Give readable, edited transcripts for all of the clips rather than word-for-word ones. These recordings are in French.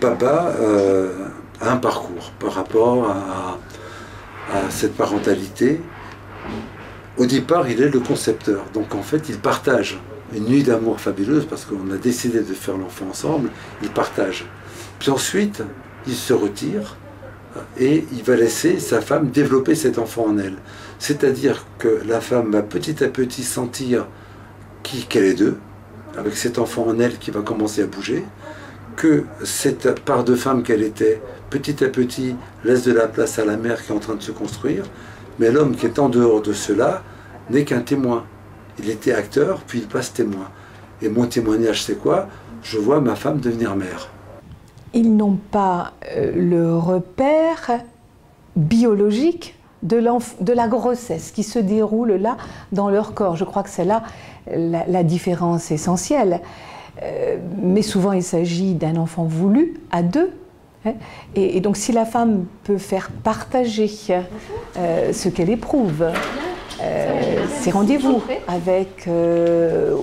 papa a un parcours par rapport à cette parentalité. Au départ, il est le concepteur, donc en fait, il partage une nuit d'amour fabuleuse parce qu'on a décidé de faire l'enfant ensemble, il partage. Puis ensuite, il se retire et il va laisser sa femme développer cet enfant en elle. C'est-à-dire que la femme va petit à petit sentir qu'elle est deux, avec cet enfant en elle qui va commencer à bouger, que cette part de femme qu'elle était, petit à petit, laisse de la place à la mère qui est en train de se construire, mais l'homme qui est en dehors de cela n'est qu'un témoin. Il était acteur, puis il passe témoin. Et mon témoignage, c'est quoi? Je vois ma femme devenir mère. Ils n'ont pas le repère biologique de la grossesse qui se déroule là dans leur corps. Je crois que c'est là la différence essentielle. Mais souvent il s'agit d'un enfant voulu à deux. Hein, et donc si la femme peut faire partager ce qu'elle éprouve, ses rendez-vous avec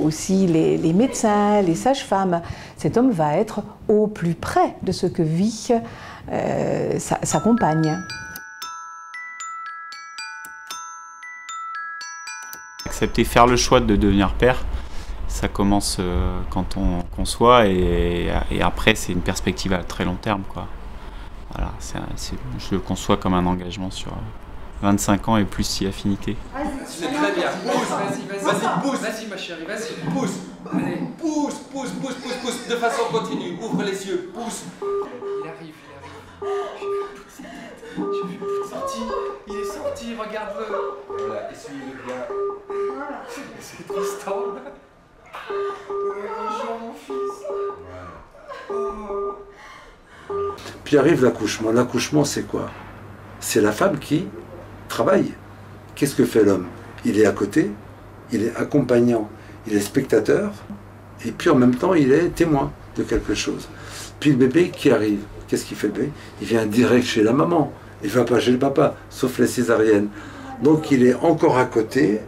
aussi les médecins, les sages-femmes, cet homme va être au plus près de ce que vit sa compagne. Accepter, faire le choix de devenir père, ça commence quand on conçoit et après c'est une perspective à très long terme, quoi. Voilà, je le conçois comme un engagement sur 25 ans et plus si affinité. C'est très bien, pousse, vas-y, pousse, vas-y ma chérie, vas-y, pousse. Allez, pousse, de façon continue, ouvre les yeux, pousse. Il arrive. J'ai vu toute sortie, il est sorti, regarde-le. Voilà, essuie-le bien. Voilà. C'est Tristan. Bonjour mon fils. Oh. Puis arrive l'accouchement. L'accouchement, c'est quoi? C'est la femme qui travaille. Qu'est-ce que fait l'homme? Il est à côté, il est accompagnant, il est spectateur, et puis en même temps, il est témoin de quelque chose. Puis le bébé qui arrive, qu'est-ce qu'il fait le bébé? Il vient direct chez la maman, il ne va pas chez le papa, sauf les césariennes. Donc il est encore à côté,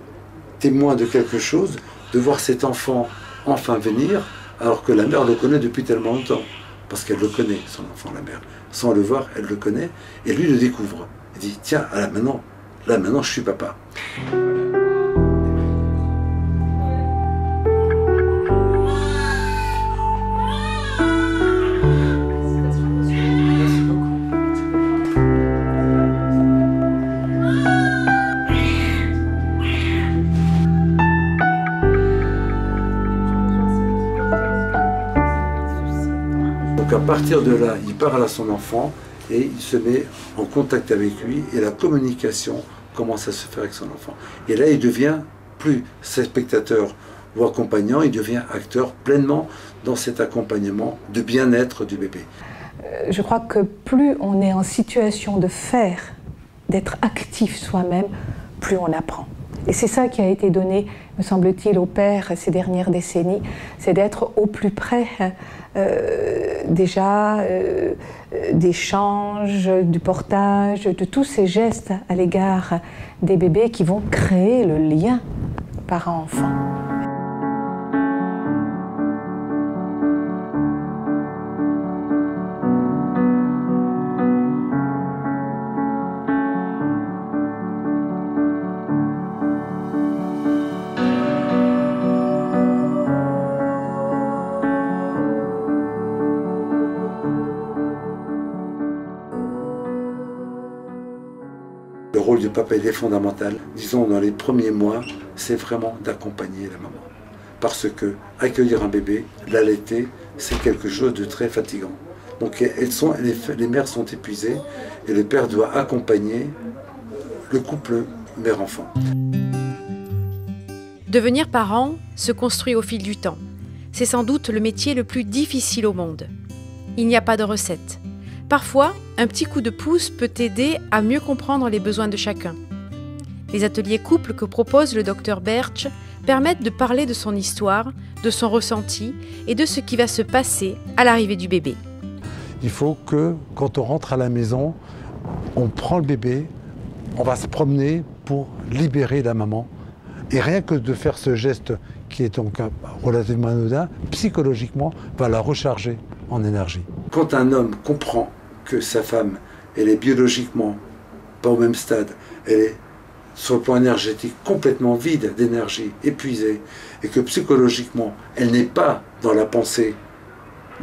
témoin de quelque chose, de voir cet enfant enfin venir, alors que la mère le connaît depuis tellement longtemps. Parce qu'elle le connaît, son enfant, la mère. Sans le voir, elle le connaît, et lui le découvre. Il dit, tiens, là maintenant je suis papa. Donc à partir de là, il parle à son enfant et il se met en contact avec lui et la communication commence à se faire avec son enfant. Et là, il devient plus spectateur ou accompagnant, il devient acteur pleinement dans cet accompagnement de bien-être du bébé. Je crois que plus on est en situation de faire, d'être actif soi-même, plus on apprend. Et c'est ça qui a été donné, me semble-t-il, aux pères ces dernières décennies, c'est d'être au plus près d'échanges, du portage, de tous ces gestes à l'égard des bébés qui vont créer le lien parent-enfant. Le rôle du papa, il est fondamental. Disons, dans les premiers mois, c'est vraiment d'accompagner la maman. Parce que accueillir un bébé, l'allaiter, c'est quelque chose de très fatigant. Donc les mères sont épuisées et le père doit accompagner le couple mère-enfant. Devenir parent se construit au fil du temps. C'est sans doute le métier le plus difficile au monde. Il n'y a pas de recette. Parfois, un petit coup de pouce peut aider à mieux comprendre les besoins de chacun. Les ateliers couples que propose le Dr Bertsch permettent de parler de son histoire, de son ressenti et de ce qui va se passer à l'arrivée du bébé. Il faut que, quand on rentre à la maison, on prend le bébé, on va se promener pour libérer la maman. Et rien que de faire ce geste, qui est donc relativement anodin, psychologiquement, va la recharger en énergie. quand un homme comprend que sa femme, elle est biologiquement pas au même stade, elle est sur le plan énergétique complètement vide d'énergie, épuisée, et que psychologiquement, elle n'est pas dans la pensée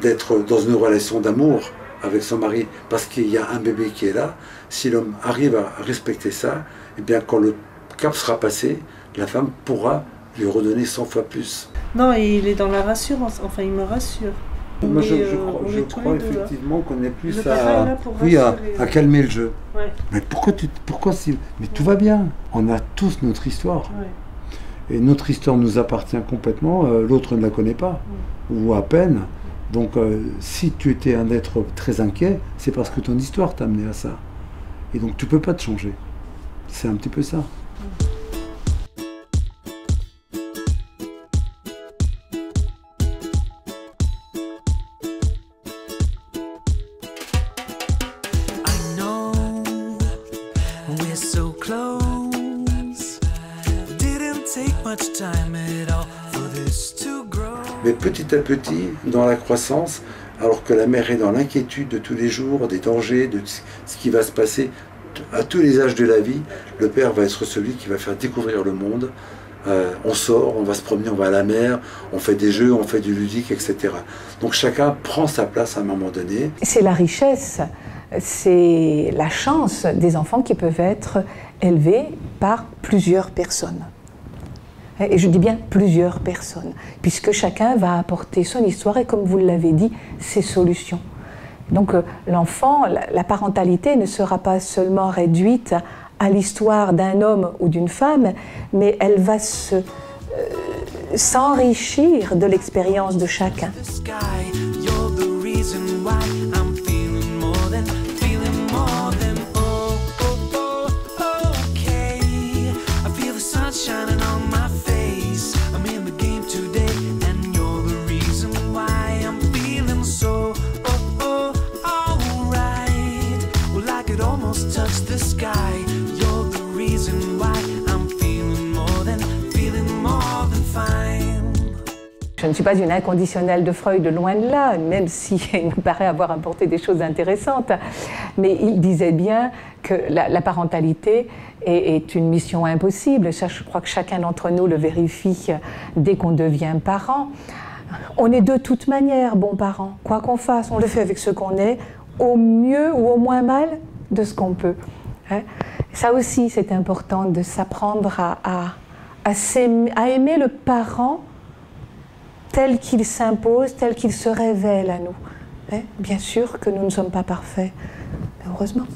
d'être dans une relation d'amour avec son mari, parce qu'il y a un bébé qui est là, si l'homme arrive à respecter ça, eh bien quand le cap sera passé, la femme pourra lui redonner 100 fois plus. Non, et il est dans la rassurance, enfin il me rassure. Moi je crois effectivement qu'on est plus à calmer le jeu. Ouais. Mais mais tout va bien, on a tous notre histoire. Ouais. Et notre histoire nous appartient complètement, l'autre ne la connaît pas, ou à peine. Donc si tu étais un être très inquiet, c'est parce que ton histoire t'a amené à ça. Et donc tu peux pas te changer. C'est un petit peu ça. Mais petit à petit, dans la croissance, alors que la mère est dans l'inquiétude de tous les jours, des dangers, de ce qui va se passer à tous les âges de la vie, le père va être celui qui va faire découvrir le monde. On sort, on va se promener, on va à la mer, on fait des jeux, on fait du ludique, etc. Donc chacun prend sa place à un moment donné. C'est la richesse, c'est la chance des enfants qui peuvent être élevés par plusieurs personnes. Et je dis bien plusieurs personnes, puisque chacun va apporter son histoire et, comme vous l'avez dit, ses solutions. Donc l'enfant, la parentalité ne sera pas seulement réduite à l'histoire d'un homme ou d'une femme, mais elle va s'enrichir de l'expérience de chacun. Je ne suis pas une inconditionnelle de Freud, loin de là, même s'il me paraît avoir apporté des choses intéressantes. Mais il disait bien que la parentalité est une mission impossible. Ça, je crois que chacun d'entre nous le vérifie dès qu'on devient parent. On est de toute manière bons parents. Quoi qu'on fasse, on le fait avec ce qu'on est, au mieux ou au moins mal de ce qu'on peut. Ça aussi, c'est important de s'apprendre à aimer le parent tel qu'il s'impose, tel qu'il se révèle à nous. Bien sûr que nous ne sommes pas parfaits, heureusement.